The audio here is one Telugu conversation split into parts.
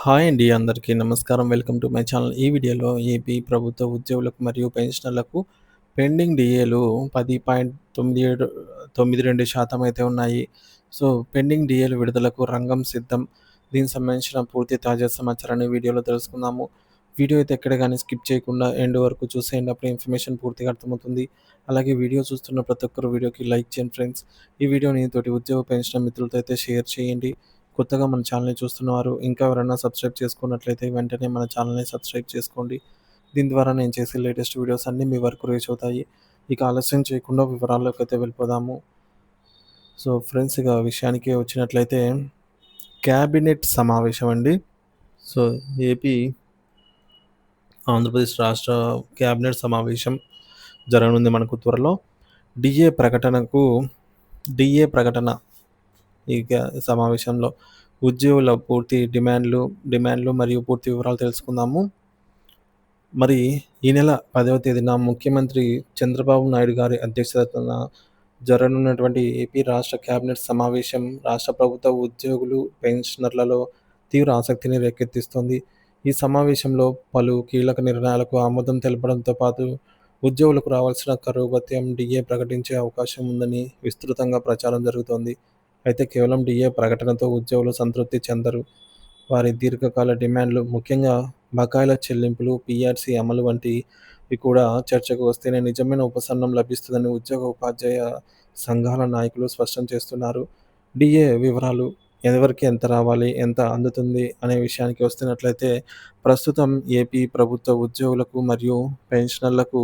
హాయ్ అండి అందరికీ నమస్కారం. Welcome to my channel. ఈ వీడియోలో ఏపీ ప్రభుత్వ ఉద్యోగులకు మరియు పెన్షనర్లకు పెండింగ్ డీఏలు 10.92% అయితే ఉన్నాయి. సో, పెండింగ్ డీఏలు విడుదలకు రంగం సిద్ధం. దీనికి సంబంధించిన పూర్తి తాజా సమాచారాన్ని వీడియోలో తెలుసుకుందాము. వీడియో అయితే ఎక్కడ గాని స్కిప్ చేయకుండా ఎండ్ వరకు చూసేయండి. అప్పుడు ఇన్ఫర్మేషన్ పూర్తిగా అర్థమవుతుంది. అలాగే వీడియో చూస్తున్న ప్రతి ఒక్కరు వీడియోకి లైక్ చేయండి ఫ్రెండ్స్. ఈ వీడియోని తోటి ఉద్యోగ పెన్షనర్ మిత్రులతో అయితే షేర్ చేయండి. కొత్తగా మన ఛానల్‌ని చూస్తున్నవారు ఇంకా ఎవరైనా సబ్స్క్రైబ్ చేసుకున్నట్లయితే వెంటనే మన ఛానల్‌ని సబ్స్క్రైబ్ చేసుకోండి. దీని ద్వారా నేను చేసే లేటెస్ట్ వీడియోస్ అన్నీ మీ వరకు రీచ్ అవుతాయి. ఇక ఆలస్యం చేయకుండా వివరాల్లోకైతే వెళ్ళిపోదాము. సో, ఫ్రెండ్స్ ఇక విషయానికి వచ్చినట్లయితే క్యాబినెట్ సమావేశం అండి. సో, ఏపీ, ఆంధ్రప్రదేశ్ రాష్ట్ర క్యాబినెట్ సమావేశం జరగనుంది మనకు త్వరలో. డిఏ ప్రకటనకు డిఏ ప్రకటన ఇక సమావేశంలో ఉద్యోగుల పూర్తి డిమాండ్లు మరియు పూర్తి వివరాలు తెలుసుకుందాము. మరి ఈ నెల 10వ తేదీన ముఖ్యమంత్రి చంద్రబాబు నాయుడు గారి అధ్యక్షతన జరగనున్నటువంటి ఏపీ రాష్ట్ర కేబినెట్ సమావేశం రాష్ట్ర ప్రభుత్వ ఉద్యోగులు, పెన్షనర్లలో తీవ్ర ఆసక్తిని రేకెత్తిస్తోంది. ఈ సమావేశంలో పలు కీలక నిర్ణయాలకు ఆమోదం తెలపడంతో పాటు ఉద్యోగులకు రావాల్సిన కరువు భత్యం, డిఏ ప్రకటించే అవకాశం ఉందని విస్తృతంగా ప్రచారం జరుగుతోంది. అయితే కేవలం డిఏ ప్రకటనతో ఉద్యోగులు సంతృప్తి చెందరు. వారి దీర్ఘకాల డిమాండ్లు ముఖ్యంగా బకాయిల చెల్లింపులు, పీఆర్సీ అమలు వంటివి కూడా చర్చకు వస్తేనే నిజమైన ఉపశమనం లభిస్తుందని ఉద్యోగ, ఉపాధ్యాయ సంఘాల నాయకులు స్పష్టం చేస్తున్నారు. డిఏ వివరాలు ఎవరికి ఎంత రావాలి, ఎంత అందుతుంది అనే విషయానికి వస్తున్నట్లయితే ప్రస్తుతం ఏపీ ప్రభుత్వ ఉద్యోగులకు మరియు పెన్షనర్లకు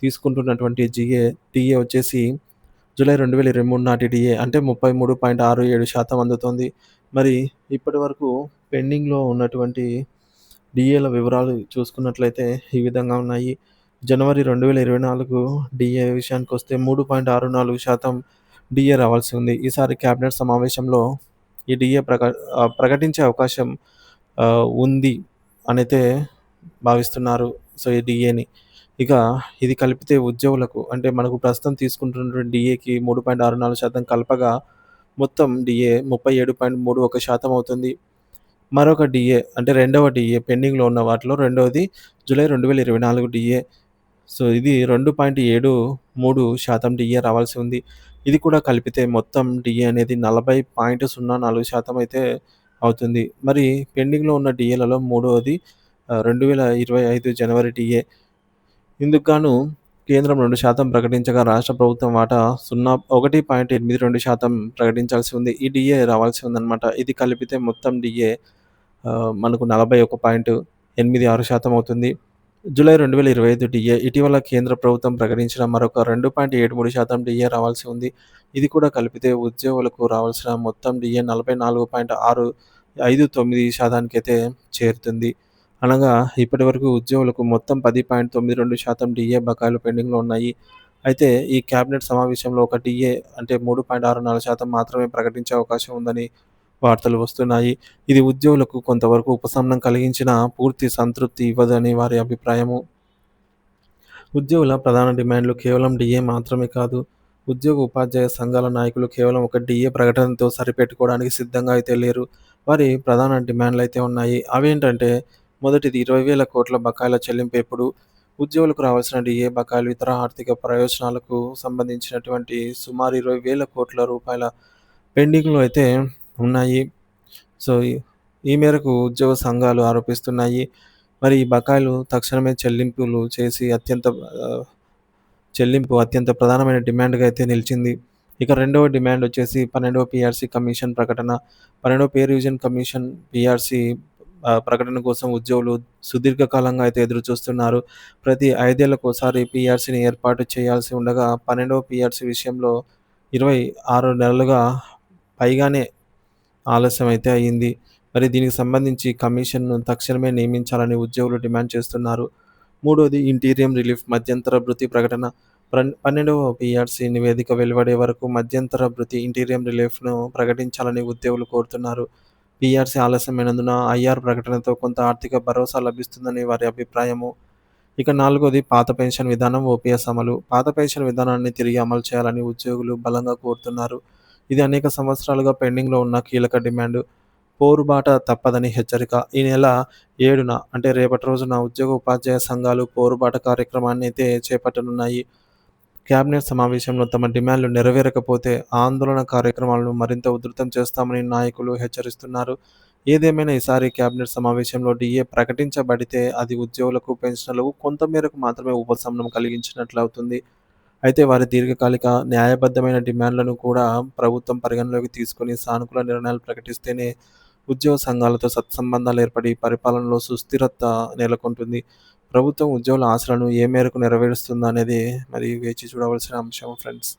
తీసుకుంటున్నటువంటి డిఏ వచ్చేసి జూలై 2023 నాటి డిఏ అంటే 33.67% అందుతోంది. మరి ఇప్పటివరకు పెండింగ్‌లో ఉన్నటువంటి డీఏల వివరాలు చూసుకున్నట్లయితే ఈ విధంగా ఉన్నాయి. జనవరి 2024 డీఏ విషయానికొస్తే 3.64% డీఏ రావాల్సి ఉంది. ఈసారి కేబినెట్ సమావేశంలో ఈ డీఏ ప్రకటించే అవకాశం ఉంది అనైతే భావిస్తున్నారు. సో, ఈ డీఏని. ఇక ఇది కలిపితే ఉద్యోగులకు అంటే మనకు ప్రస్తుతం తీసుకుంటున్నటువంటి డీఏకి 3.64% కలపగా మొత్తం డీఏ 37.31% అవుతుంది. మరొక డీఏ అంటే రెండవ డీఏ పెండింగ్‌లో ఉన్న వాటిలో రెండవది జూలై 2024 డీఏ. సో, ఇది 2.73% డీఏ రావాల్సి ఉంది. ఇది కూడా కలిపితే మొత్తం డీఏ అనేది 40.04% అయితే అవుతుంది. మరి పెండింగ్‌లో ఉన్న డీఏలలో మూడవది 2025 జనవరి డీఏ. ఇందుకు గాను కేంద్రం 2% ప్రకటించగా రాష్ట్ర ప్రభుత్వం వాటా 1.82% ప్రకటించాల్సి ఉంది. ఈ డీఏ రావాల్సి ఉందన్నమాట. ఇది కలిపితే మొత్తం డీఏ మనకు 41.86% అవుతుంది. జూలై 2025 డీఏ ఇటీవల కేంద్ర ప్రభుత్వం ప్రకటించిన మరొక 2.73% డీఏ రావాల్సి ఉంది. ఇది కూడా కలిపితే ఉద్యోగులకు రావాల్సిన మొత్తం డీఏ 44.659%కైతే చేరుతుంది. అనగా ఇప్పటివరకు ఉద్యోగులకు మొత్తం 10.92% డీఏ బకాయిలు పెండింగ్‌లో ఉన్నాయి. అయితే ఈ కేబినెట్ సమావేశంలో ఒక డీఏ అంటే 3.64% మాత్రమే ప్రకటించే అవకాశం ఉందని వార్తలు వస్తున్నాయి. ఇది ఉద్యోగులకు కొంతవరకు ఉపశమనం కలిగించినా పూర్తి సంతృప్తి ఇవ్వదని వారి అభిప్రాయము. ఉద్యోగుల ప్రధాన డిమాండ్లు కేవలం డీఏ మాత్రమే కాదు. ఉద్యోగ, ఉపాధ్యాయ సంఘాల నాయకులు కేవలం ఒక డీఏ ప్రకటనతో సరిపెట్టుకోవడానికి సిద్ధంగా అయితే లేరు. వారి ప్రధాన డిమాండ్లయితే ఉన్నాయి. అవేంటంటే మొదటిది 20,000 కోట్ల బకాయిల చెల్లింపు ఎప్పుడు? ఉద్యోగులకు రావాల్సిన డీఏ బకాయిలు, ఇతర ఆర్థిక ప్రయోజనాలకు సంబంధించినటువంటి సుమారు 20,000 కోట్ల రూపాయల పెండింగ్‌లో అయితే ఉన్నాయి. సో, ఈ మేరకు ఉద్యోగ సంఘాలు ఆరోపిస్తున్నాయి. మరి ఈ బకాయిలు తక్షణమే ఆహ్, చెల్లింపు అత్యంత ప్రధానమైన డిమాండ్‌గా అయితే నిలిచింది. ఇక రెండవ డిమాండ్ వచ్చేసి 12వ పీఆర్సీ కమిషన్ ప్రకటన. 12వ పే రివిజన్ కమిషన్ పీఆర్సీ ప్రకటన కోసం ఉద్యోగులు సుదీర్ఘకాలంగా అయితే ఎదురుచూస్తున్నారు. ప్రతి 5 ఏళ్లకోసారి పీఆర్సీని ఏర్పాటు చేయాల్సి ఉండగా 12వ పీఆర్సీ విషయంలో 26 నెలలుగా పైగానే ఆలస్యం అయితే అయింది. మరి దీనికి సంబంధించి కమిషన్‌ను తక్షణమే నియమించాలని ఉద్యోగులు డిమాండ్ చేస్తున్నారు. మూడోది ఇంటీరియం రిలీఫ్ మధ్యంతర భృతి ప్రకటన. 12వ పీఆర్సీ నివేదిక వెలువడే వరకు మధ్యంతర భృతి ఇంటీరియం రిలీఫ్‌ను ప్రకటించాలని ఉద్యోగులు కోరుతున్నారు. పీఆర్సీ ఆలస్యమైనందున ఐఆర్ ప్రకటనతో కొంత ఆర్థిక భరోసా లభిస్తుందని వారి అభిప్రాయము. ఇక నాలుగోది పాత పెన్షన్ విధానం ఓపీఎస్ అమలు. పాత పెన్షన్ విధానాన్ని తిరిగి అమలు చేయాలని ఉద్యోగులు బలంగా కోరుతున్నారు. ఇది అనేక సంవత్సరాలుగా పెండింగ్‌లో ఉన్న కీలక డిమాండు. పోరుబాట తప్పదని హెచ్చరిక. ఈ నెల 7న అంటే రేపటి రోజున ఉద్యోగ, ఉపాధ్యాయ సంఘాలు పోరుబాట కార్యక్రమాన్నయితే చేపట్టనున్నాయి. కేబినెట్ సమావేశంలో తమ డిమాండ్‌లు నెరవేరకపోతే ఆందోళన కార్యక్రమాలను మరింత ఉధృతం చేస్తామని నాయకులు హెచ్చరిస్తున్నారు. ఏదేమైనా ఈసారి కేబినెట్ సమావేశంలో డీఏ ప్రకటించబడితే అది ఉద్యోగులకు, పెన్షనర్లకు కొంత మేరకు మాత్రమే ఉపశమనం కలిగించినట్లవుతుంది. అయితే వారి దీర్ఘకాలిక న్యాయబద్ధమైన డిమాండ్‌లను కూడా ప్రభుత్వం పరిగణలోకి తీసుకొని సానుకూల నిర్ణయాలు ప్రకటిస్తేనే ఉద్యోగ సంఘాలతో సత్సంబంధాలు ఏర్పడి పరిపాలనలో సుస్థిరత నెలకొంటుంది. ప్రభుత్వం ఉద్యోగుల ఆశలను ఏ మేరకు నెరవేరుస్తుందనేది మరి వేచి చూడవలసిన అంశం ఫ్రెండ్స్.